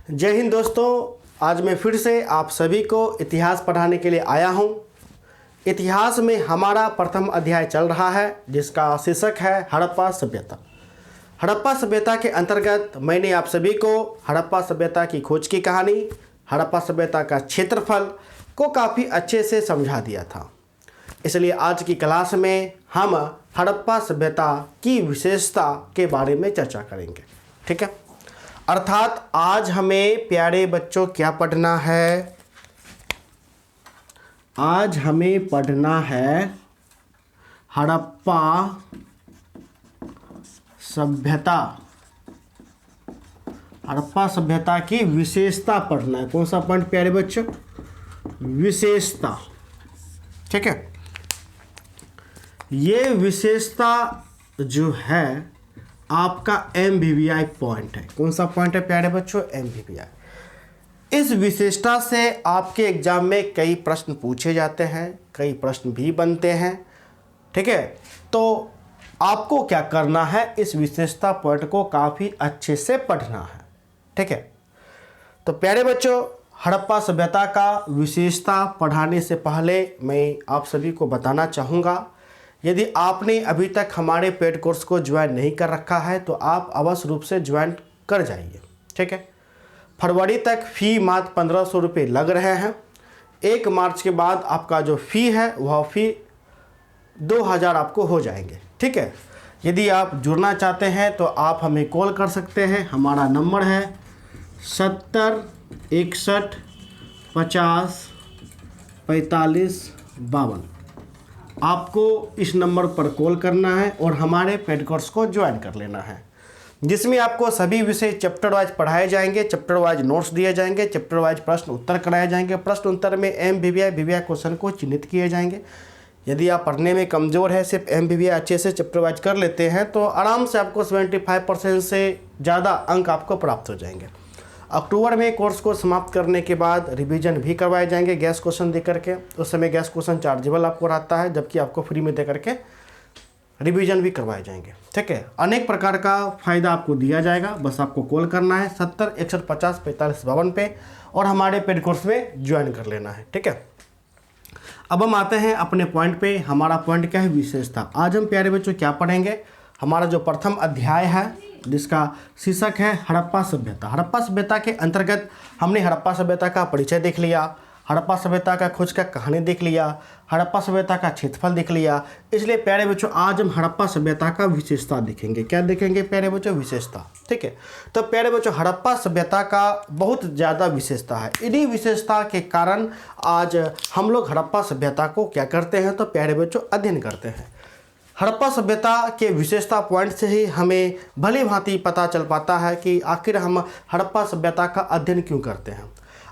जय हिंद दोस्तों, आज मैं फिर से आप सभी को इतिहास पढ़ाने के लिए आया हूं। इतिहास में हमारा प्रथम अध्याय चल रहा है जिसका शीर्षक है हड़प्पा सभ्यता। हड़प्पा सभ्यता के अंतर्गत मैंने आप सभी को हड़प्पा सभ्यता की खोज की कहानी, हड़प्पा सभ्यता का क्षेत्रफल को काफ़ी अच्छे से समझा दिया था। इसलिए आज की क्लास में हम हड़प्पा सभ्यता की विशेषता के बारे में चर्चा करेंगे। ठीक है, अर्थात आज हमें प्यारे बच्चों क्या पढ़ना है? आज हमें पढ़ना है हड़प्पा सभ्यता। हड़प्पा सभ्यता की विशेषता पढ़ना है। कौन सा पॉइंट प्यारे बच्चों? विशेषता। ठीक है, ये विशेषता जो है आपका MVVI पॉइंट है। कौन सा पॉइंट है प्यारे बच्चों? MVVI। इस विशेषता से आपके एग्जाम में कई प्रश्न पूछे जाते हैं, कई प्रश्न भी बनते हैं। ठीक है, तो आपको क्या करना है? इस विशेषता पॉइंट को काफ़ी अच्छे से पढ़ना है। ठीक है, तो प्यारे बच्चों, हड़प्पा सभ्यता का विशेषता पढ़ाने से पहले मैं आप सभी को बताना चाहूँगा, यदि आपने अभी तक हमारे पेड कोर्स को ज्वाइन नहीं कर रखा है तो आप अवश्य रूप से ज्वाइन कर जाइए। ठीक है, फरवरी तक फ़ी मात्र 1500 रुपये लग रहे हैं। 1 मार्च के बाद आपका जो फ़ी है वह फ़ी 2000 आपको हो जाएंगे। ठीक है, यदि आप जुड़ना चाहते हैं तो आप हमें कॉल कर सकते हैं। हमारा नंबर है 70 61 50 45 52। आपको इस नंबर पर कॉल करना है और हमारे पेड कोर्स को ज्वाइन कर लेना है, जिसमें आपको सभी विषय चैप्टर वाइज पढ़ाए जाएंगे, चैप्टर वाइज नोट्स दिए जाएंगे, चैप्टर वाइज प्रश्न उत्तर कराए जाएंगे। प्रश्न उत्तर में MVVI VVI क्वेश्चन को चिन्हित किए जाएंगे। यदि आप पढ़ने में कमज़ोर है, सिर्फ MVVI अच्छे से चैप्टर वाइज कर लेते हैं तो आराम से आपको 75% से ज़्यादा अंक आपको प्राप्त हो जाएंगे। अक्टूबर में कोर्स को समाप्त करने के बाद रिवीजन भी करवाए जाएंगे गैस क्वेश्चन दे करके। उस समय गैस क्वेश्चन चार्जेबल आपको रहता है, जबकि आपको फ्री में दे करके रिवीजन भी करवाए जाएंगे। ठीक है, अनेक प्रकार का फ़ायदा आपको दिया जाएगा। बस आपको कॉल करना है 70 61 50 45 52 पे और हमारे पेड कोर्स में ज्वाइन कर लेना है। ठीक है, अब हम आते हैं अपने पॉइंट पे। हमारा पॉइंट क्या है? विशेषता। आज हम प्यारे बच्चों क्या पढ़ेंगे? हमारा जो प्रथम अध्याय है जिसका शीर्षक है हड़प्पा सभ्यता। हड़प्पा सभ्यता के अंतर्गत हमने हड़प्पा सभ्यता का परिचय देख लिया, हड़प्पा सभ्यता का खोज का कहानी देख लिया, हड़प्पा सभ्यता का क्षेत्रफल देख लिया। इसलिए प्यारे बच्चों आज हम हड़प्पा सभ्यता का विशेषता देखेंगे। क्या देखेंगे प्यारे बच्चों? विशेषता। ठीक है, तो प्यारे बच्चों हड़प्पा सभ्यता का बहुत ज़्यादा विशेषता है। इन्हीं विशेषता के कारण आज हम लोग हड़प्पा सभ्यता को क्या करते हैं? तो प्यारे बच्चों अध्ययन करते हैं। हड़प्पा सभ्यता के विशेषता पॉइंट से ही हमें भली भांति पता चल पाता है कि आखिर हम हड़प्पा सभ्यता का अध्ययन क्यों करते हैं,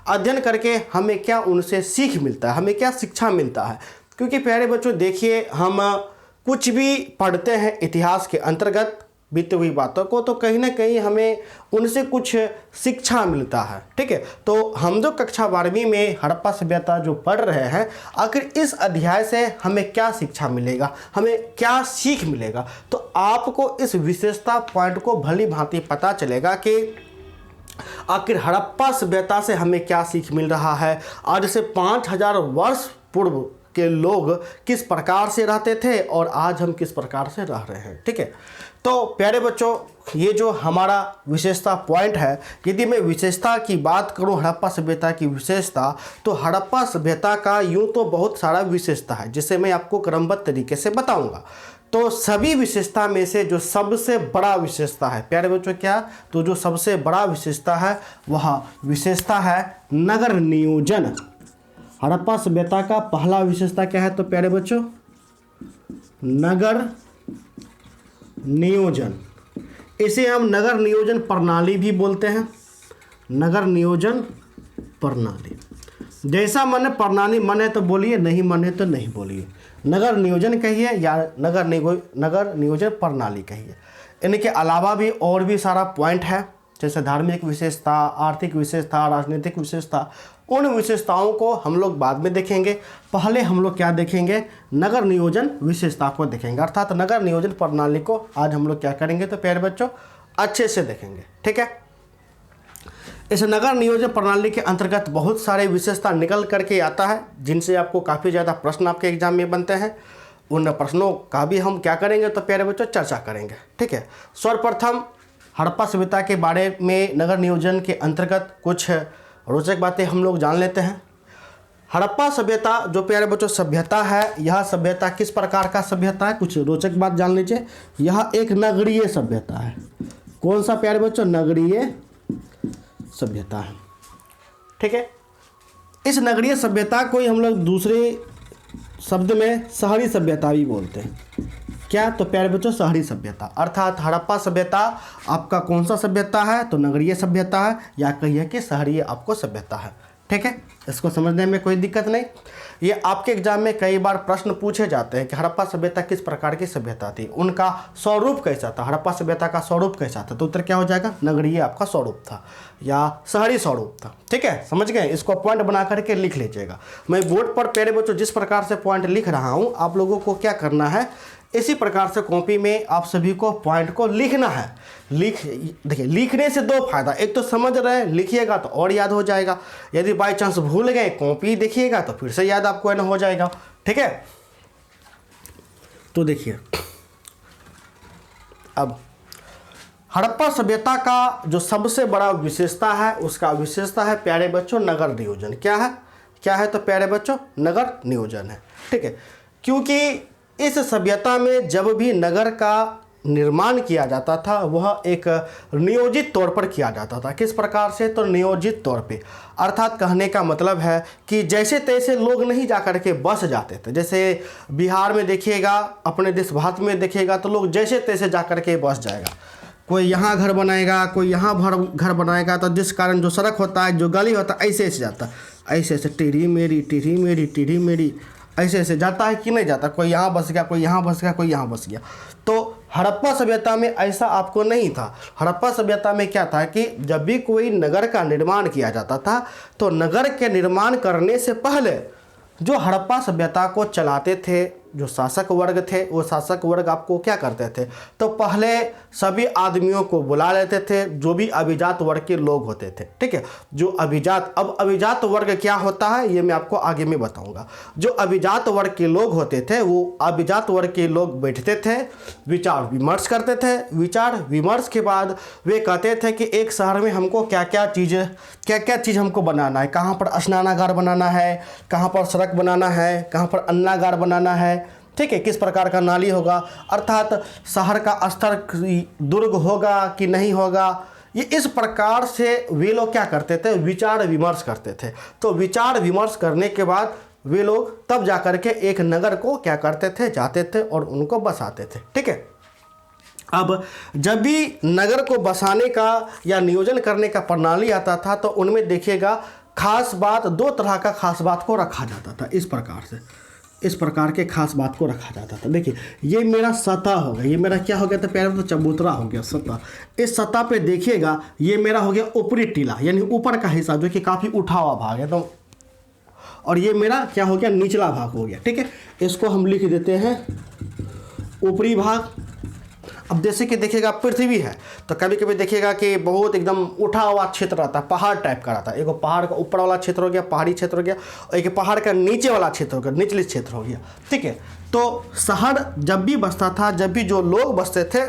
अध्ययन करके हमें क्या उनसे सीख मिलता है, हमें क्या शिक्षा मिलता है। क्योंकि प्यारे बच्चों देखिए, हम कुछ भी पढ़ते हैं इतिहास के अंतर्गत बीती हुई बातों को, तो कहीं ना कहीं हमें उनसे कुछ शिक्षा मिलता है। ठीक है, तो हम जो कक्षा 12वीं में हड़प्पा सभ्यता जो पढ़ रहे हैं, आखिर इस अध्याय से हमें क्या शिक्षा मिलेगा, हमें क्या सीख मिलेगा, तो आपको इस विशेषता पॉइंट को भली भांति पता चलेगा कि आखिर हड़प्पा सभ्यता से हमें क्या सीख मिल रहा है। आज से 5000 वर्ष पूर्व के लोग किस प्रकार से रहते थे और आज हम किस प्रकार से रह रहे हैं। ठीक है, तो प्यारे बच्चों ये जो हमारा विशेषता पॉइंट है, यदि मैं विशेषता की बात करूं हड़प्पा सभ्यता की विशेषता, तो हड़प्पा सभ्यता का यूं तो बहुत सारा विशेषता है जिसे मैं आपको क्रमबद्ध तरीके से बताऊंगा। तो सभी विशेषता में से जो सबसे बड़ा विशेषता है प्यारे बच्चों क्या? तो जो सबसे बड़ा विशेषता है वह विशेषता है नगर नियोजन। हड़प्पा सभ्यता का पहला विशेषता क्या है? तो प्यारे बच्चों नगर नियोजन। इसे हम नगर नियोजन प्रणाली भी बोलते हैं। नगर नियोजन प्रणाली, जैसा मन प्रणाली मन है तो बोलिए, नहीं मन है तो नहीं बोलिए। नगर नियोजन कहिए या नगर नियोजन प्रणाली कहिए। इनके अलावा भी और भी सारा पॉइंट है, जैसे धार्मिक विशेषता, आर्थिक विशेषता, राजनीतिक विशेषता। उन विशेषताओं को हम लोग बाद में देखेंगे। पहले हम लोग क्या देखेंगे? नगर नियोजन विशेषता को देखेंगे, अर्थात नगर नियोजन प्रणाली को आज हम लोग क्या करेंगे? तो प्यारे बच्चों अच्छे से देखेंगे। ठीक है, इस नगर नियोजन प्रणाली के अंतर्गत बहुत सारे विशेषता निकल करके आता है, जिनसे आपको काफ़ी ज़्यादा प्रश्न आपके एग्जाम में बनते हैं। उन प्रश्नों का भी हम क्या करेंगे तो प्यारे बच्चों चर्चा करेंगे। ठीक है, सर्वप्रथम हड़प्पा सभ्यता के बारे में नगर नियोजन के अंतर्गत कुछ रोचक बातें हम लोग जान लेते हैं। हड़प्पा सभ्यता जो प्यारे बच्चों सभ्यता है, यह सभ्यता किस प्रकार का सभ्यता है, कुछ रोचक बात जान लीजिए। यह एक नगरीय सभ्यता है। कौन सा प्यारे बच्चों? नगरीय सभ्यता है। ठीक है, इस नगरीय सभ्यता को ही हम लोग दूसरे शब्द में शहरी सभ्यता भी बोलते हैं। क्या? तो प्यारे बच्चों शहरी सभ्यता, अर्थात हड़प्पा सभ्यता आपका कौन सा सभ्यता है? तो नगरीय सभ्यता है, या कहिए कि शहरी आपको सभ्यता है। ठीक है, इसको समझने में कोई दिक्कत नहीं। ये आपके एग्जाम में कई बार प्रश्न पूछे जाते हैं कि हड़प्पा सभ्यता किस प्रकार की सभ्यता थी, उनका स्वरूप कैसा था, हड़प्पा सभ्यता का स्वरूप कैसा था। तो उत्तर क्या हो जाएगा? नगरीय आपका स्वरूप था या शहरी स्वरूप था। ठीक है, समझ गए? इसको पॉइंट बना करके लिख लीजिएगा। मैं बोर्ड पर प्यारे बच्चों जिस प्रकार से पॉइंट लिख रहा हूँ, आप लोगों को क्या करना है, इसी प्रकार से कॉपी में आप सभी को पॉइंट को लिखना है। देखिए, लिखने से दो फायदा, एक तो समझ रहे हैं, लिखिएगा तो और याद हो जाएगा। यदि बाई चांस भूल गए, कॉपी देखिएगा तो फिर से याद आपको न हो जाएगा। ठीक है, तो देखिए अब हड़प्पा सभ्यता का जो सबसे बड़ा विशेषता है, उसका विशेषता है प्यारे बच्चों नगर नियोजन। क्या है? क्या है? तो प्यारे बच्चों नगर नियोजन है। ठीक है, क्योंकि इस सभ्यता में जब भी नगर का निर्माण किया जाता था, वह एक नियोजित तौर पर किया जाता था। किस प्रकार से? तो नियोजित तौर पे, अर्थात कहने का मतलब है कि जैसे तैसे लोग नहीं जाकर के बस जाते थे। जैसे बिहार में देखिएगा, अपने देश भारत में देखिएगा, तो लोग जैसे तैसे जाकर के बस जाएगा। कोई यहाँ घर बनाएगा, कोई यहाँ घर बनाएगा, तो जिस कारण जो सड़क होता है, जो गली होता है, ऐसे ऐसे जाता है, ऐसे ऐसे टेढ़ी मेरी टेढ़ी मेरी टेढ़ी मेरी ऐसे ऐसे जाता है कि नहीं जाता? कोई यहाँ बस गया, कोई यहाँ बस गया, कोई यहाँ बस गया। तो हड़प्पा सभ्यता में ऐसा आपको नहीं था। हड़प्पा सभ्यता में क्या था कि जब भी कोई नगर का निर्माण किया जाता था, तो नगर के निर्माण करने से पहले जो हड़प्पा सभ्यता को चलाते थे, जो शासक वर्ग थे, वो शासक वर्ग आपको क्या करते थे, तो पहले सभी आदमियों को बुला लेते थे, जो भी अभिजात वर्ग के लोग होते थे। ठीक है, जो अभिजात, अब अभिजात वर्ग क्या होता है ये मैं आपको आगे में बताऊंगा। जो अभिजात वर्ग के लोग होते थे, वो अभिजात वर्ग के लोग बैठते थे, विचार विमर्श करते थे। विचार विमर्श के बाद वे कहते थे कि एक शहर में हमको क्या क्या चीज़ हमको बनाना है, कहाँ पर स्नानागार बनाना है, कहाँ पर सड़क बनाना है, कहाँ पर अन्नागार बनाना है। ठीक है, किस प्रकार का नाली होगा, अर्थात शहर का स्तर दुर्ग होगा कि नहीं होगा, ये इस प्रकार से वे लोग क्या करते थे, विचार विमर्श करते थे। तो विचार विमर्श करने के बाद वे लोग तब जाकर के एक नगर को क्या करते थे, जाते थे और उनको बसाते थे। ठीक है, अब जब भी नगर को बसाने का या नियोजन करने का प्रणाली आता था, तो उनमें देखिएगा खास बात, दो तरह का खास बात को रखा जाता था। इस प्रकार से, इस प्रकार के खास बात को रखा जाता था। देखिए, ये मेरा सतह हो गया, ये मेरा क्या हो गया, तो प्यारे तो चबूतरा हो गया सतह। इस सतह पे देखिएगा, ये मेरा हो गया ऊपरी टीला, यानी ऊपर का हिस्सा जो कि काफ़ी उठा हुआ भाग है। तो और ये मेरा क्या हो गया, निचला भाग हो गया। ठीक है, इसको हम लिख देते हैं ऊपरी भाग। अब जैसे कि देखिएगा पृथ्वी है, तो कभी कभी देखिएगा कि बहुत एकदम उठा हुआ क्षेत्र रहता है, पहाड़ टाइप का रहता है। एक पहाड़ का ऊपर वाला क्षेत्र हो गया, पहाड़ी क्षेत्र हो गया, और एक पहाड़ का नीचे वाला क्षेत्र हो गया, निचली क्षेत्र हो गया। ठीक है, तो शहर जब भी बसता था, जब भी जो लोग बसते थे,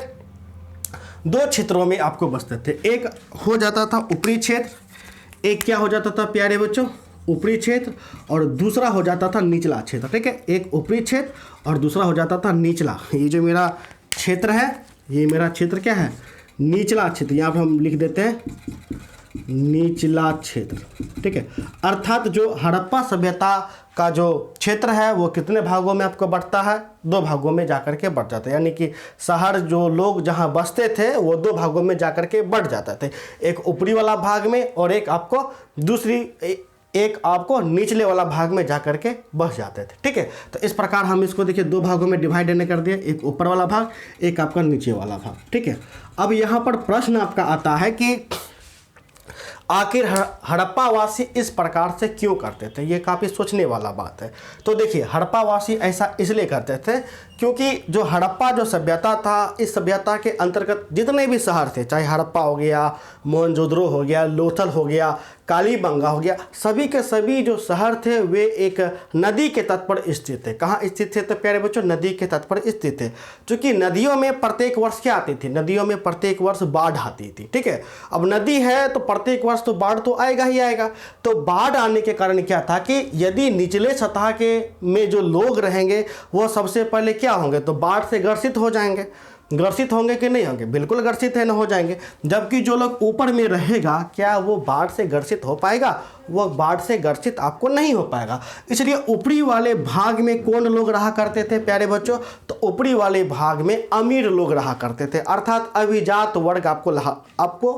दो क्षेत्रों में आपको बसते थे। एक हो जाता था ऊपरी क्षेत्र, एक क्या हो जाता था प्यारे बच्चों, ऊपरी क्षेत्र, और दूसरा हो जाता था निचला क्षेत्र। ठीक है, एक ऊपरी क्षेत्र और दूसरा हो जाता था निचला। ये जो मेरा क्षेत्र है, ये मेरा क्षेत्र क्या है, निचला क्षेत्र। यहाँ पर हम लिख देते हैं निचला क्षेत्र। ठीक है, अर्थात जो हड़प्पा सभ्यता का जो क्षेत्र है, वो कितने भागों में आपको बढ़ता है, दो भागों में जाकर के बढ़ जाता है। यानी कि शहर जो लोग जहाँ बसते थे, वो दो भागों में जाकर के बढ़ जाते थे, एक ऊपरी वाला भाग में और एक आपको निचले वाला भाग में जाकर के बस जाते थे। ठीक है, तो इस प्रकार हम इसको देखिए दो भागों में डिवाइड कर दिए, एक ऊपर वाला भाग, एक आपका नीचे वाला भाग। ठीक है, अब यहाँ पर प्रश्न आपका आता है कि आखिर हड़प्पावासी इस प्रकार से क्यों करते थे। ये काफ़ी सोचने वाला बात है। तो देखिए, हड़प्पावासी ऐसा इसलिए करते थे क्योंकि जो हड़प्पा जो सभ्यता था, इस सभ्यता के अंतर्गत जितने भी शहर थे, चाहे हड़प्पा हो गया, मोहनजोदड़ो हो गया, लोथल हो गया, कालीबंगा हो गया, सभी के सभी जो शहर थे वे एक नदी के तट पर स्थित थे। कहाँ स्थित थे तो प्यारे बच्चों, नदी के तट पर स्थित थे। क्योंकि नदियों में प्रत्येक वर्ष क्या आती थी, नदियों में प्रत्येक वर्ष बाढ़ आती थी। ठीक है, अब नदी है तो प्रत्येक वर्ष तो बाढ़ तो आएगा ही आएगा। तो बाढ़ आने के कारण क्या था कि यदि निचले सतह के में जो लोग रहेंगे वो सबसे पहले क्या होंगे, तो बाढ़ से ग्रसित हो जाएंगे। ग्रसित होंगे कि नहीं होंगे, बिल्कुल ग्रसित है, न हो जाएंगे। जबकि जो लोग ऊपर में रहेगा, क्या वो बाढ़ से ग्रसित हो पाएगा, वो बाढ़ से ग्रसित आपको नहीं हो पाएगा। इसलिए ऊपरी वाले भाग में कौन लोग रहा करते थे प्यारे बच्चों, तो ऊपरी वाले भाग में अमीर लोग रहा करते थे, अर्थात अभिजात वर्ग आपको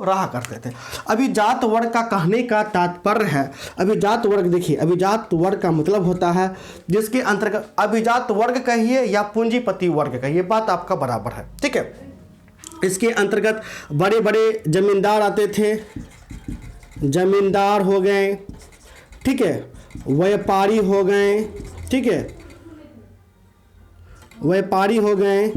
रहा करते थे। अभिजात वर्ग का कहने का तात्पर्य है, अभिजात वर्ग देखिए, अभिजात वर्ग का मतलब होता है जिसके अंतर्गत अभिजात वर्ग कहिए या पूंजीपति वर्ग कहिए, बात आपका बराबर है। ठीक है, इसके अंतर्गत बड़े बड़े जमींदार आते थे, जमींदार हो गए, ठीक है, व्यापारी हो गए, ठीक है, व्यापारी हो गए,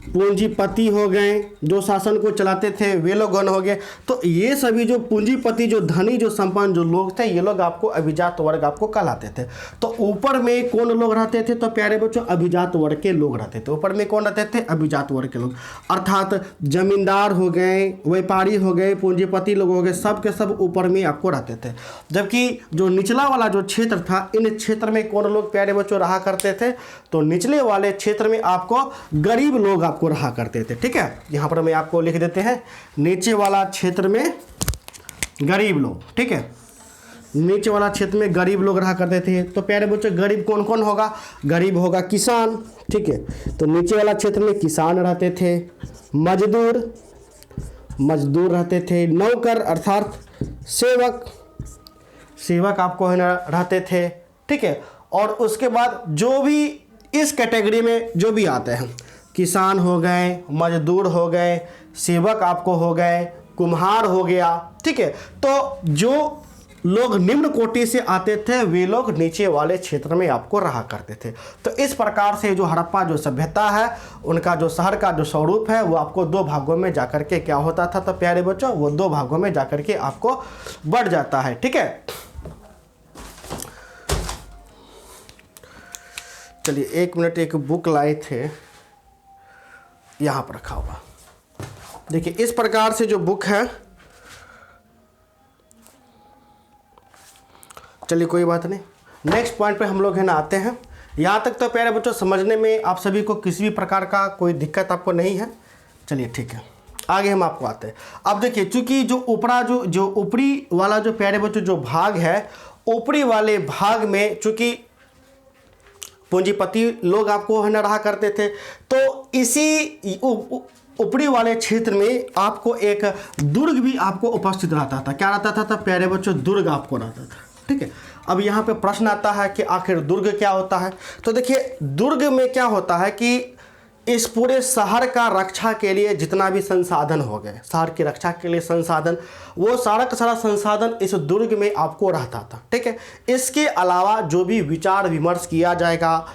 पूंजीपति हो गए, जो शासन को चलाते थे वे लोग गण हो गए। तो ये सभी जो पूंजीपति, जो धनी, जो संपन्न जो लोग थे, ये लोग आपको अभिजात वर्ग आपको कहलाते थे। तो ऊपर में कौन लोग रहते थे, तो प्यारे बच्चों अभिजात वर्ग के लोग रहते थे। ऊपर में कौन रहते थे, अभिजात वर्ग के लोग, अर्थात जमींदार हो गए, व्यापारी हो गए, पूंजीपति लोग हो गए, सब के सब ऊपर में आपको रहते थे। जबकि जो निचला वाला जो क्षेत्र था, इन क्षेत्र में कौन लोग प्यारे बच्चों रहा करते थे, तो निचले वाले क्षेत्र में आपको गरीब लोग आपको रहा करते थे। ठीक है, यहां पर मैं आपको लिख देते हैं, नीचे वाला क्षेत्र में गरीब लोग। ठीक है, नीचे वाला क्षेत्र में गरीब लोग रहा करते थे। तो प्यारे बच्चों गरीब कौन कौन होगा, गरीब होगा किसान। ठीक है, तो नीचे वाला क्षेत्र में किसान रहते थे, मजदूर रहते थे, नौकर अर्थात सेवक आपको है ना रहते थे। ठीक है, और उसके बाद जो भी इस कैटेगरी में जो भी आते हैं, किसान हो गए, मजदूर हो गए, सेवक आपको हो गए, कुम्हार हो गया। ठीक है, तो जो लोग निम्न कोटि से आते थे वे लोग नीचे वाले क्षेत्र में आपको रहा करते थे। तो इस प्रकार से जो हड़प्पा जो सभ्यता है, उनका जो शहर का जो स्वरूप है वो आपको दो भागों में जाकर के क्या होता था, तो प्यारे बच्चों वो दो भागों में जाकर के आपको बढ़ जाता है। ठीक है, चलिए एक मिनट, एक बुक लाए थे यहाँ पर रखा हुआ, देखिए इस प्रकार से जो बुक है, चलिए कोई बात नहीं, नेक्स्ट पॉइंट पे हम लोग है ना आते हैं। यहाँ तक तो प्यारे बच्चों समझने में आप सभी को किसी भी प्रकार का कोई दिक्कत आपको नहीं है। चलिए ठीक है, आगे हम आपको आते हैं। अब देखिए, चूंकि जो ऊपरी वाला जो प्यारे बच्चों जो भाग है, ऊपरी वाले भाग में चूंकि पूंजीपति लोग आपको है ना रहा करते थे, तो इसी ऊपरी वाले क्षेत्र में आपको एक दुर्ग भी आपको उपस्थित रहता था। क्या रहता था, प्यारे बच्चों दुर्ग आपको रहता था। ठीक है, अब यहाँ पे प्रश्न आता है कि आखिर दुर्ग क्या होता है। तो देखिए दुर्ग में क्या होता है कि इस पूरे शहर का रक्षा के लिए जितना भी संसाधन हो गए, शहर की रक्षा के लिए संसाधन, वो सारा का सारा संसाधन इस दुर्ग में आपको रहता था। ठीक है, इसके अलावा जो भी विचार विमर्श किया जाएगा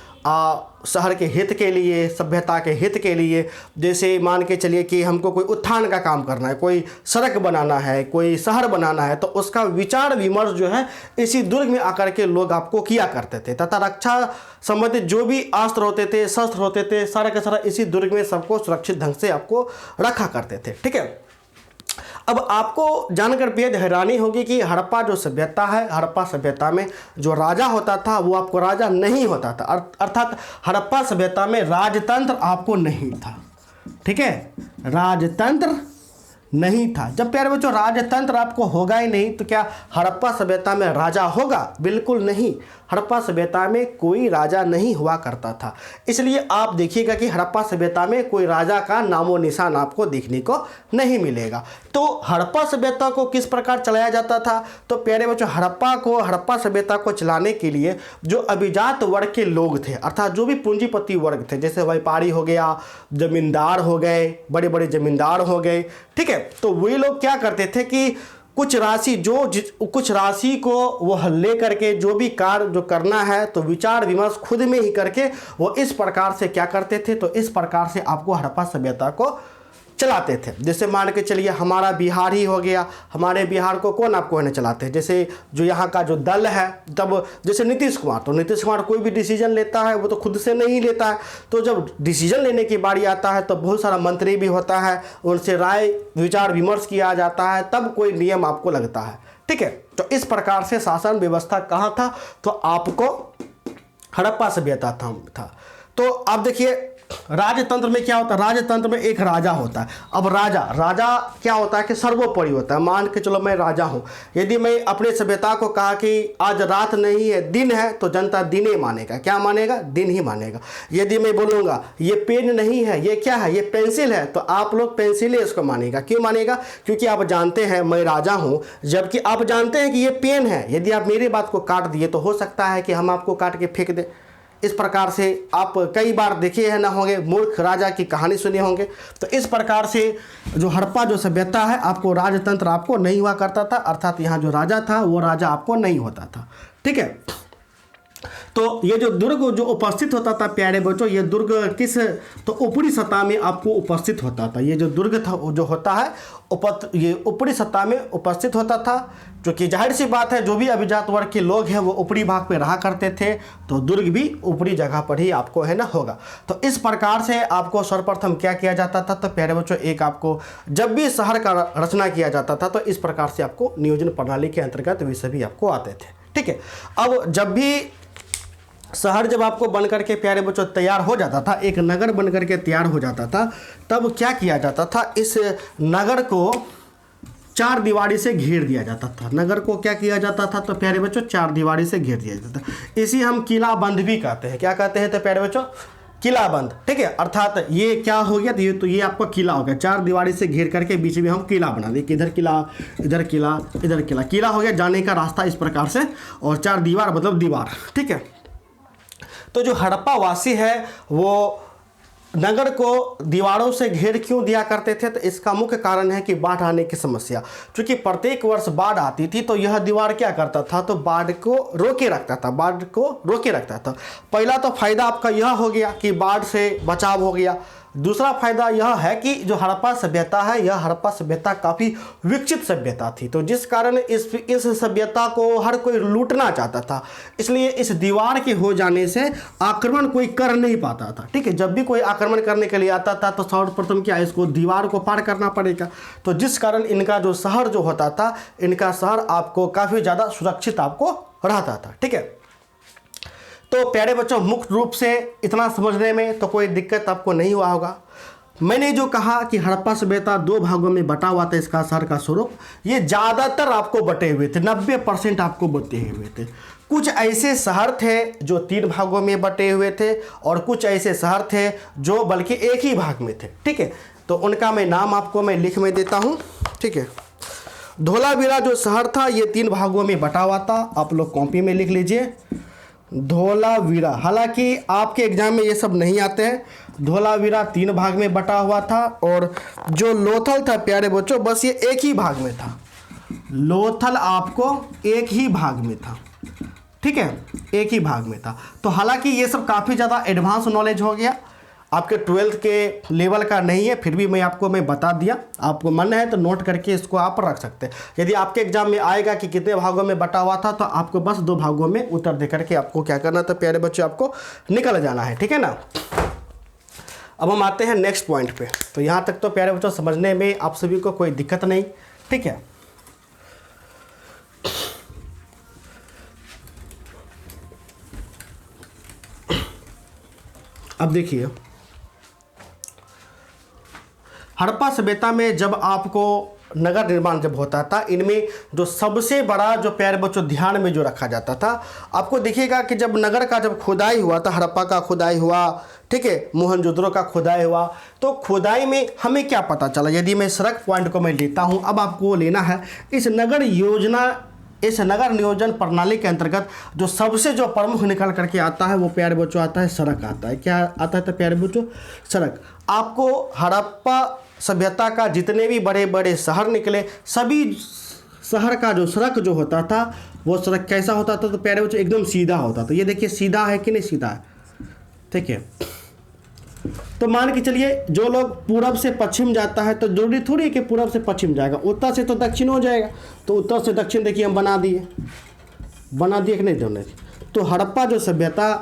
शहर के हित के लिए, सभ्यता के हित के लिए, जैसे मान के चलिए कि हमको कोई उत्थान का काम करना है, कोई सड़क बनाना है, कोई शहर बनाना है, तो उसका विचार विमर्श जो है इसी दुर्ग में आकर के लोग आपको किया करते थे। तथा रक्षा संबंधित जो भी अस्त्र होते थे, शस्त्र होते थे, सारा का सारा इसी दुर्ग में सबको सुरक्षित ढंग से आपको रखा करते थे। ठीक है, अब आपको जानकर बेहद हैरानी होगी कि हड़प्पा जो सभ्यता है, हड़प्पा सभ्यता में जो राजा होता था वो आपको राजा नहीं होता था, अर्थात हड़प्पा सभ्यता में राजतंत्र आपको नहीं था। ठीक है, राजतंत्र नहीं था। जब प्यारे बच्चों राजतंत्र आपको होगा ही नहीं तो क्या हड़प्पा सभ्यता में राजा होगा? बिल्कुल नहीं, हड़प्पा सभ्यता में कोई राजा नहीं हुआ करता था। इसलिए आप देखिएगा कि हड़प्पा सभ्यता में कोई राजा का नामो निशान आपको देखने को नहीं मिलेगा। तो हड़प्पा सभ्यता को किस प्रकार चलाया जाता था? तो प्यारे बच्चों हड़प्पा सभ्यता को चलाने के लिए जो अभिजात वर्ग के लोग थे, अर्थात जो भी पूंजीपति वर्ग थे, जैसे व्यापारी हो गया, जमींदार हो गए, बड़े बड़े जमींदार हो गए, ठीक है, तो वे लोग क्या करते थे कि कुछ राशि को वह ले करके जो भी कार्य जो करना है तो विचार विमर्श खुद में ही करके वो इस प्रकार से क्या करते थे, तो इस प्रकार से आपको हड़प्पा सभ्यता को चलाते थे। जैसे मान के चलिए हमारा बिहार ही हो गया, हमारे बिहार को कौन आपको है चलाते हैं, जैसे जो यहाँ का जो दल है, तब जैसे नीतीश कुमार, तो नीतीश कुमार कोई भी डिसीजन लेता है वो तो खुद से नहीं लेता है, तो जब डिसीजन लेने की बारी आता है तो बहुत सारा मंत्री भी होता है, उनसे राय विचार विमर्श किया जाता है, तब कोई नियम आपको लगता है। ठीक है, तो इस प्रकार से शासन व्यवस्था कहाँ था, तो आपको हड़प्पा सभ्यता था। तो आप देखिए राजतंत्र में क्या होता है, राजतंत्र में एक राजा होता है। अब राजा क्या होता है कि सर्वोपरि होता है। मान के चलो मैं राजा हूँ, यदि मैं अपने सभ्यता को कहा कि आज रात नहीं है दिन है, तो जनता दिन ही मानेगा। क्या मानेगा, दिन ही मानेगा। यदि मैं बोलूँगा ये पेन नहीं है, ये क्या है, ये पेंसिल है, तो आप लोग पेंसिल ही इसको मानेगा। क्यों मानेगा, क्योंकि आप जानते हैं मैं राजा हूँ, जबकि आप जानते हैं कि ये पेन है। यदि आप मेरी बात को काट दिए तो हो सकता है कि हम आपको काट के फेंक दें। इस प्रकार से आप कई बार देखे हैं ना होंगे, मूर्ख राजा की कहानी सुने होंगे। तो इस प्रकार से जो हड़प्पा जो सभ्यता है, आपको राजतंत्र आपको नहीं हुआ करता था, अर्थात यहाँ जो राजा था वो राजा आपको नहीं होता था। ठीक है, तो ये जो दुर्ग जो उपस्थित होता था प्यारे बच्चों, ये दुर्ग किस, तो ऊपरी सतह में आपको उपस्थित होता था। ये जो दुर्ग था जो होता है ये ऊपरी सतह में उपस्थित होता था, जो कि जाहिर सी बात है जो भी अभिजात वर्ग के लोग हैं वो ऊपरी भाग पे रहा करते थे, तो दुर्ग भी ऊपरी जगह पर ही आपको है ना होगा। तो इस प्रकार से आपको सर्वप्रथम क्या किया जाता था, तो प्यारे बच्चों एक आपको जब भी शहर का रचना किया जाता था तो इस प्रकार से आपको नियोजन प्रणाली के अंतर्गत वे सभी आपको आते थे। ठीक है, अब जब भी शहर जब आपको बन करके प्यारे बच्चों तैयार हो जाता था, एक नगर बन करके तैयार हो जाता था, तब क्या किया जाता था, इस नगर को चार दीवारी से घेर दिया जाता था। नगर को क्या किया जाता था, तो प्यारे बच्चों चार दीवारी से घेर दिया जाता था। इसी हम किला बंद भी कहते हैं। क्या कहते हैं, तो प्यारे बच्चों किला बंद। ठीक है, अर्थात ये क्या हो गया, तो ये आपका किला हो गया। चार दीवारी से घेर करके बीच में हम किला बना दें, इधर किला इधर किला इधर किला, किला हो गया जाने का रास्ता इस प्रकार से, और चार दीवार मतलब दीवार। ठीक है, तो जो हड़प्पा वासी है वो नगर को दीवारों से घेर क्यों दिया करते थे, तो इसका मुख्य कारण है कि बाढ़ आने की समस्या। क्योंकि प्रत्येक वर्ष बाढ़ आती थी तो यह दीवार क्या करता था, तो बाढ़ को रोके रखता था। पहला तो फायदा आपका यह हो गया कि बाढ़ से बचाव हो गया। दूसरा फायदा यह है कि जो हड़प्पा सभ्यता है, यह हड़प्पा सभ्यता काफ़ी विकसित सभ्यता थी, तो जिस कारण इस सभ्यता को हर कोई लूटना चाहता था, इसलिए इस दीवार के हो जाने से आक्रमण कोई कर नहीं पाता था। ठीक है, जब भी कोई आक्रमण करने के लिए आता था तो सर्वप्रथम क्या, इसको दीवार को पार करना पड़ेगा। तो जिस कारण इनका जो शहर जो होता था, इनका शहर आपको काफ़ी ज़्यादा सुरक्षित आपको रहता था। ठीक है, तो प्यारे बच्चों मुख्य रूप से इतना समझने में तो कोई दिक्कत आपको नहीं हुआ होगा। मैंने जो कहा कि हड़प्पा सभ्यता दो भागों में बटा हुआ था, इसका शहर का स्वरूप, ये ज़्यादातर आपको बटे हुए थे, 90% आपको बटे हुए थे। कुछ ऐसे शहर थे जो 3 भागों में बटे हुए थे, और कुछ ऐसे शहर थे जो बल्कि एक ही भाग में थे। ठीक है, तो उनका मैं नाम आपको मैं लिख में देता हूँ। ठीक है, धोलावीरा जो शहर था ये 3 भागों में बटा हुआ था, आप लोग कॉपी में लिख लीजिए धोलावीरा। हालांकि आपके एग्जाम में ये सब नहीं आते हैं। धोलावीरा 3 भाग में बटा हुआ था, और जो लोथल था प्यारे बच्चों बस ये एक ही भाग में था। लोथल आपको एक ही भाग में था। ठीक है, एक ही भाग में था। तो हालांकि ये सब काफ़ी ज़्यादा एडवांस नॉलेज हो गया, आपके 12th के लेवल का नहीं है, फिर भी मैं बता दिया। आपको मन है तो नोट करके इसको आप रख सकते हैं। यदि आपके एग्जाम में आएगा कि कितने भागों में बटा हुआ था, तो आपको बस 2 भागों में उत्तर दे करके आपको क्या करना था प्यारे बच्चों, आपको निकल जाना है। ठीक है ना। अब हम आते हैं नेक्स्ट पॉइंट पे। तो यहाँ तक तो प्यारे बच्चों समझने में आप सभी को कोई दिक्कत नहीं। ठीक है, अब देखिए हड़प्पा सभ्यता में जब आपको नगर निर्माण जब होता था, इनमें जो सबसे बड़ा जो प्यारे बच्चों ध्यान में जो रखा जाता था, आपको देखिएगा कि जब नगर का जब खुदाई हुआ था, हड़प्पा का खुदाई हुआ, ठीक है, मोहनजोदड़ो का खुदाई हुआ, तो खुदाई में हमें क्या पता चला। यदि मैं सड़क पॉइंट को मैं लेता हूँ, अब आपको लेना है इस नगर नियोजन प्रणाली के अंतर्गत जो सबसे जो प्रमुख निकल करके आता है वो प्यारे बच्चों आता है सड़क आता है। क्या आता है तो प्यारे बच्चों सड़क। आपको हड़प्पा सभ्यता का जितने भी बड़े बड़े शहर निकले, सभी शहर का जो सड़क जो होता था वो सड़क कैसा होता था? तो प्यारे बच्चों एकदम सीधा होता था। ये देखिए सीधा है कि नहीं सीधा है, ठीक है। तो मान के चलिए जो लोग पूरब से पश्चिम जाता है तो जरूरी थोड़ी है कि पूरब से पश्चिम जाएगा, उत्तर से तो दक्षिण हो जाएगा। तो उत्तर से दक्षिण देखिए हम बना दिए कि नहीं दोनों। तो हड़प्पा जो सभ्यता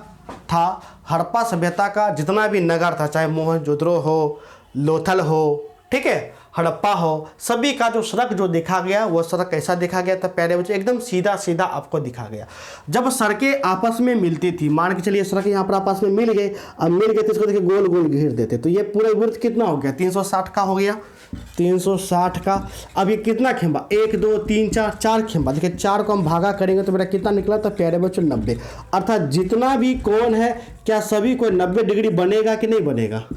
था, हड़प्पा सभ्यता का जितना भी नगर था, चाहे मोहनजोदड़ो हो, लोथल हो, ठीक है, हड़प्पा हो, सभी का जो सड़क जो देखा गया वो सड़क कैसा देखा गया था प्यारे बच्चों? एकदम सीधा सीधा आपको दिखा गया। जब सड़कें आपस में मिलती थी, मान के चलिए सड़क यहाँ पर आपस में मिल गए, अब मिल गए तो इसको देखिए गोल गोल घेर देते, तो ये पूरा वृत्त कितना हो गया? 360 का हो गया, 360 का। अब ये कितना खेम्बा? 1 2 3 4, 4 खेम्बा। देखिए 4 को हम भागा करेंगे तो मेरा कितना निकला? तो प्यारे बच्चों 90। अर्थात जितना भी कोण है क्या सभी को 90 डिग्री बनेगा कि नहीं बनेगा?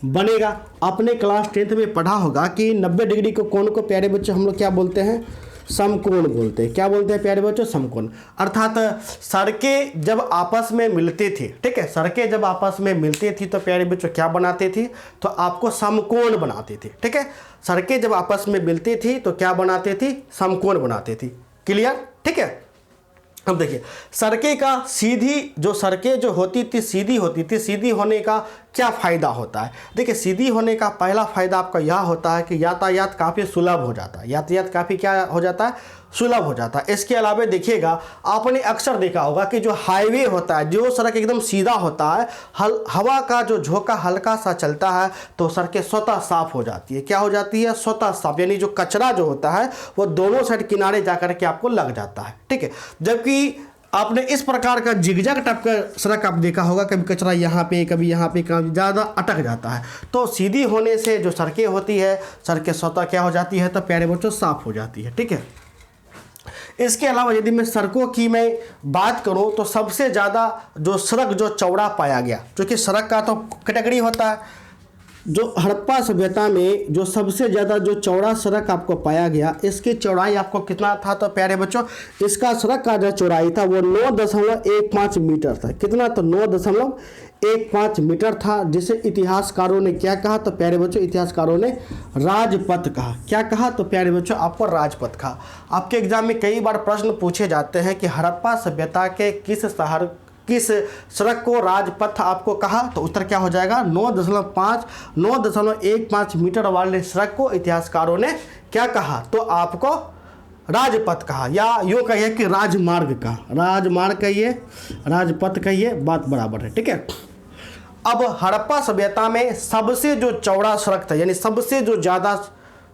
बनेगा। आपने क्लास 10th में पढ़ा होगा कि 90 डिग्री को कोण को प्यारे बच्चों हम लोग क्या बोलते हैं? समकोण बोलते हैं। क्या बोलते हैं प्यारे बच्चों? समकोण। अर्थात सड़कें जब आपस में मिलती थी, ठीक है, सड़कें जब आपस में मिलती थी तो प्यारे बच्चों क्या बनाते थी? तो आपको समकोण बनाती थी, ठीक है। सड़कें जब आपस में मिलती थी तो क्या बनाती थी? समकोण बनाती थी। क्लियर, ठीक है। अब देखिए सड़कें का सड़कें जो होती थी सीधी होती थी, सीधी होने का क्या फ़ायदा होता है? देखिए सीधी होने का पहला फ़ायदा आपका यह होता है कि यातायात काफ़ी सुलभ हो जाता है। यातायात काफ़ी क्या हो जाता है? सुलभ हो जाता है। इसके अलावा देखिएगा आपने अक्सर देखा होगा कि जो हाईवे होता है, जो सड़क एकदम सीधा होता है, हवा का जो झोंका हल्का सा चलता है तो सड़कें स्वतः साफ हो जाती है। क्या हो जाती है? स्वतः साफ, यानी जो कचरा जो होता है वो दोनों साइड किनारे जाकर के आपको लग जाता है, ठीक है। जबकि आपने इस प्रकार का जिगजैग टाइप का सड़क आप देखा होगा, कभी कचरा यहाँ पे कभी यहाँ पे, कभी ज़्यादा अटक जाता है। तो सीधी होने से जो सड़कें होती है, सड़कें स्वतः क्या हो जाती है? तो प्यारे बच्चों साफ हो जाती है, ठीक है। इसके अलावा यदि मैं सड़कों की मैं बात करूं तो सबसे ज़्यादा जो सड़क जो चौड़ा पाया गया, क्योंकि सड़क का तो कैटेगरी होता है, जो हड़प्पा सभ्यता में जो सबसे ज़्यादा जो चौड़ा सड़क आपको पाया गया, इसकी चौड़ाई आपको कितना था? तो प्यारे बच्चों इसका सड़क का जो चौड़ाई था वो 9.15 मीटर था। कितना? तो 9.15 मीटर था, जिसे इतिहासकारों ने क्या कहा? तो प्यारे बच्चों इतिहासकारों ने राजपथ कहा। क्या कहा? तो प्यारे बच्चों आपको राजपथ कहा। आपके एग्जाम में कई बार प्रश्न पूछे जाते हैं कि हड़प्पा सभ्यता के किस सड़क को राजपथ आपको कहा? तो उत्तर क्या हो जाएगा? 9.15 मीटर वाले सड़क को इतिहासकारों ने क्या कहा? तो आपको राजपथ कहा, या यूँ कहिए कि राजमार्ग कहा। राजमार्ग कहिए, राजपथ कहिए, बात बराबर है, ठीक है। अब हड़प्पा सभ्यता में सबसे जो चौड़ा सड़क था, यानी सबसे जो ज़्यादा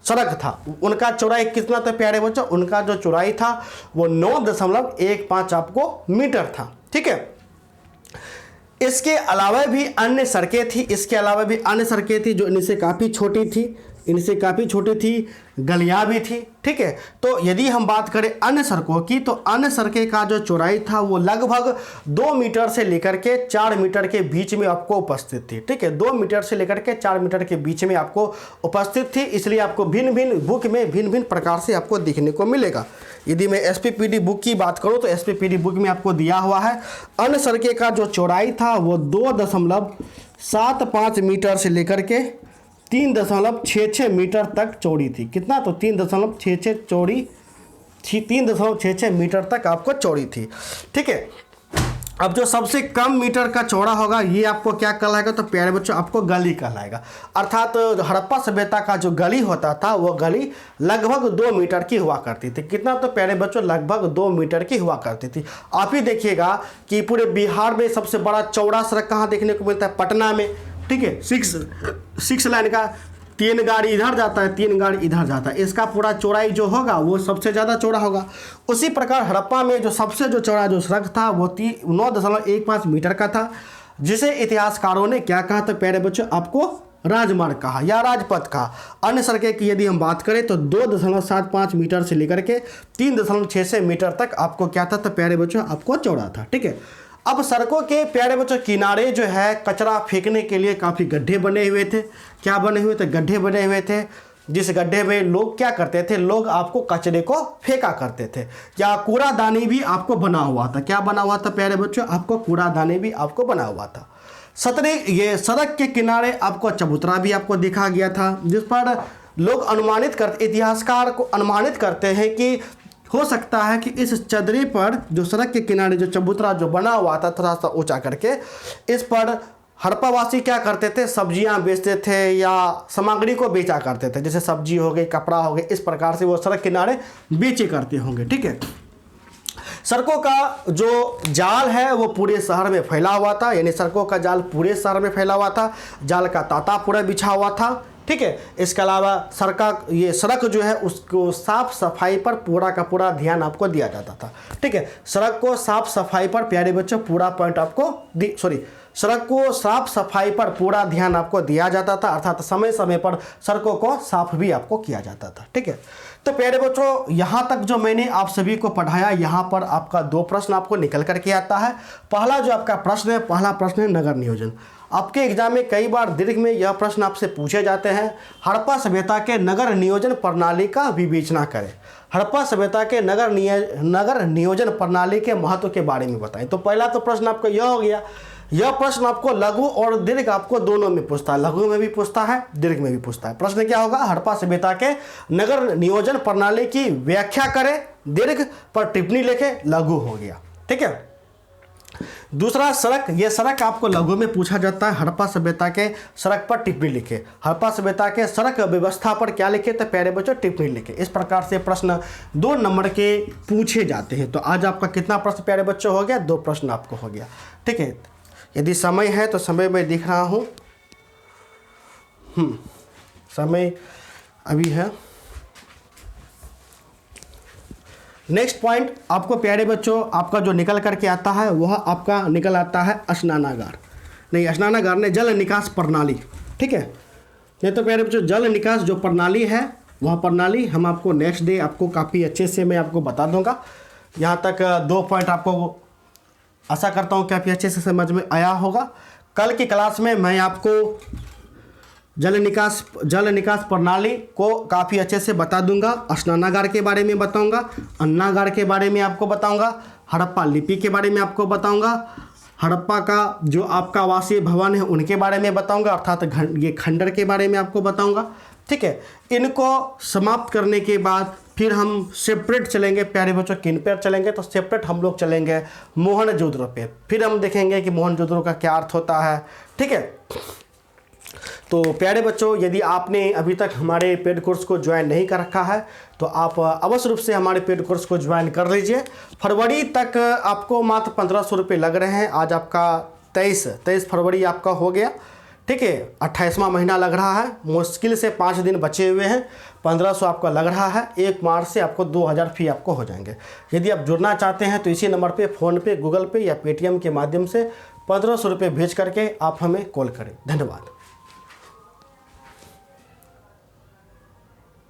सड़क था, उनका चौड़ाई कितना था प्यारे बच्चों? उनका जो चौड़ाई था वो 9.15 आपको मीटर था, ठीक है। इसके अलावा भी अन्य सड़कें थी जो इनसे काफ़ी छोटी थी, गलियां भी थी, ठीक है। तो यदि हम बात करें अन्य सड़कों की, तो अन्य सड़कें का जो चौड़ाई था वो लगभग 2 मीटर से लेकर के 4 मीटर के बीच में आपको उपस्थित थी, ठीक है। 2 मीटर से लेकर के 4 मीटर के बीच में आपको उपस्थित थी, इसलिए आपको भिन्न भिन्न बुक में भिन्न भिन्न प्रकार से आपको देखने को मिलेगा। यदि मैं SPPD बुक की बात करूँ तो SPPD बुक में आपको दिया हुआ है, अन्य सड़कें का जो चौड़ाई था वो 2.75 मीटर से लेकर के 3.66 मीटर तक चौड़ी थी। कितना? तो 3.66 मीटर तक आपको चौड़ी थी, ठीक है। अब जो सबसे कम मीटर का चौड़ा होगा ये आपको क्या कहलाएगा? तो प्यारे बच्चों आपको गली कहलाएगा। अर्थात हड़प्पा सभ्यता का जो गली होता था वो गली लगभग 2 मीटर की हुआ करती थी। कितना? तो प्यारे बच्चों लगभग 2 मीटर की हुआ करती थी। आप ही देखिएगा कि पूरे बिहार में सबसे बड़ा चौड़ा सड़क कहाँ देखने को मिलता है? पटना में, ठीक है। 6 लाइन का 3 गाड़ी इधर जाता है, 3 गाड़ी इधर जाता है, इसका पूरा चौड़ाई जो होगा वो सबसे ज़्यादा चौड़ा होगा। उसी प्रकार हड़प्पा में जो सबसे जो चौड़ा जो सड़क था वो 9.15 मीटर का था, जिसे इतिहासकारों ने क्या कहा? तो प्यारे बच्चों आपको राजमार्ग कहा या राजपथ कहा। अन्य सड़कें की यदि हम बात करें तो 2.75 मीटर से लेकर के 3.66 मीटर तक आपको क्या था? तो प्यारे बच्चों आपको चौड़ा था, ठीक है। अब सड़कों के प्यारे बच्चों किनारे जो है कचरा फेंकने के लिए काफ़ी गड्ढे बने हुए थे। क्या बने हुए थे? गड्ढे बने हुए थे, जिस गड्ढे में लोग क्या करते थे? लोग आपको कचरे को फेंका करते थे, या कूड़ादानी भी आपको बना हुआ था। क्या बना हुआ था प्यारे बच्चों? आपको कूड़ादानी भी आपको बना हुआ था। सड़क के किनारे आपको चबूतरा भी आपको दिखा गया था, जिस पर लोग इतिहासकार को अनुमानित करते हैं कि हो सकता है कि इस चदरे पर जो सड़क के किनारे जो चबूतरा जो बना हुआ था थोड़ा सा ऊंचा करके, इस पर हड़प्पावासी क्या करते थे, सब्जियां बेचते थे या सामग्री को बेचा करते थे, जैसे सब्जी हो गई, कपड़ा हो गया, इस प्रकार से वो सड़क किनारे बेचे करते होंगे। ठीक है, सड़कों का जो जाल है वो पूरे शहर में फैला हुआ था, यानी सड़कों का जाल पूरे शहर में फैला हुआ था, जाल का तांता पूरा बिछा हुआ था। ठीक है, इसके अलावा सड़क जो है उसको साफ सफाई पर पूरा का पूरा ध्यान आपको दिया जाता था। ठीक है, सड़क को साफ सफाई पर प्यारे बच्चों पूरा पॉइंट आपको सड़क को साफ सफाई पर पूरा ध्यान आपको दिया जाता था, अर्थात समय समय पर सड़कों को साफ भी आपको किया जाता था। ठीक है, तो प्यारे बच्चों यहाँ तक जो मैंने आप सभी को पढ़ाया, यहाँ पर आपका 2 प्रश्न आपको निकल करके आता है। पहला जो आपका प्रश्न है, पहला प्रश्न है नगर नियोजन। आपके एग्जाम में कई बार दीर्घ में यह प्रश्न आपसे पूछे जाते हैं, हड़प्पा सभ्यता के नगर नियोजन प्रणाली का विवेचना करें। हड़प्पा सभ्यता के नगर नियोजन प्रणाली के महत्व के बारे में बताएं। तो पहला तो प्रश्न आपका यह हो गया। यह प्रश्न आपको लघु और दीर्घ आपको दोनों में पूछता है, लघु में भी पूछता है, दीर्घ में भी पूछता है। प्रश्न क्या होगा, हड़प्पा सभ्यता के नगर नियोजन प्रणाली की व्याख्या करें, दीर्घ पर टिप्पणी लिखे, लघु हो गया। ठीक है, दूसरा सड़क, यह सड़क आपको लघु में पूछा जाता है, हड़प्पा सभ्यता के सड़क पर टिप्पणी लिखे। हड़प्पा सभ्यता के सड़क व्यवस्था पर क्या लिखे, तो प्यारे बच्चों टिप्पणी लिखे। इस प्रकार से प्रश्न 2 नंबर के पूछे जाते हैं। तो आज आपका कितना प्रश्न प्यारे बच्चों हो गया, 2 प्रश्न आपको हो गया। ठीक है, यदि समय है तो समय मैं दिख रहा हूँ, समय अभी है। नेक्स्ट पॉइंट आपको प्यारे बच्चों आपका जो निकल करके आता है वह आपका निकल आता है स्नानागार, नहीं स्नानागार ने जल निकास प्रणाली। ठीक है, नहीं तो प्यारे बच्चों जल निकास जो प्रणाली है वह प्रणाली हम आपको नेक्स्ट डे आपको काफ़ी अच्छे से मैं आपको बता दूंगा। यहाँ तक 2 पॉइंट आपको आशा करता हूँ काफ़ी अच्छे से समझ में आया होगा। कल की क्लास में मैं आपको जल निकास प्रणाली को काफ़ी अच्छे से बता दूंगा। स्नानागार के बारे में बताऊंगा, अन्नागार के बारे में आपको बताऊंगा, हड़प्पा लिपि के बारे में आपको बताऊंगा, हड़प्पा का जो आपका आवासीय भवन है उनके बारे में बताऊंगा, अर्थात ये खंडर के बारे में आपको बताऊंगा। ठीक है, इनको समाप्त करने के बाद फिर हम सेपरेट चलेंगे प्यारे बच्चों, किन पर चलेंगे, तो सेपरेट हम लोग चलेंगे मोहनजोदड़ो पे। फिर हम देखेंगे कि मोहनजोदड़ो का क्या अर्थ होता है। ठीक है, तो प्यारे बच्चों यदि आपने अभी तक हमारे पेड कोर्स को ज्वाइन नहीं कर रखा है तो आप अवश्य रूप से हमारे पेड कोर्स को ज्वाइन कर लीजिए। फरवरी तक आपको मात्र 1500 रुपये लग रहे हैं। आज आपका 23 फरवरी आपका हो गया। ठीक है, 28वां महीना लग रहा है, मुश्किल से 5 दिन बचे हुए हैं। 1500 आपका लग रहा है, 1 मार्च से आपको 2000 फी आपको हो जाएंगे। यदि आप जुड़ना चाहते हैं तो इसी नंबर पे फ़ोन पे, गूगल पे या पेटीएम के माध्यम से 1500 रुपये भेज करके आप हमें कॉल करें। धन्यवाद।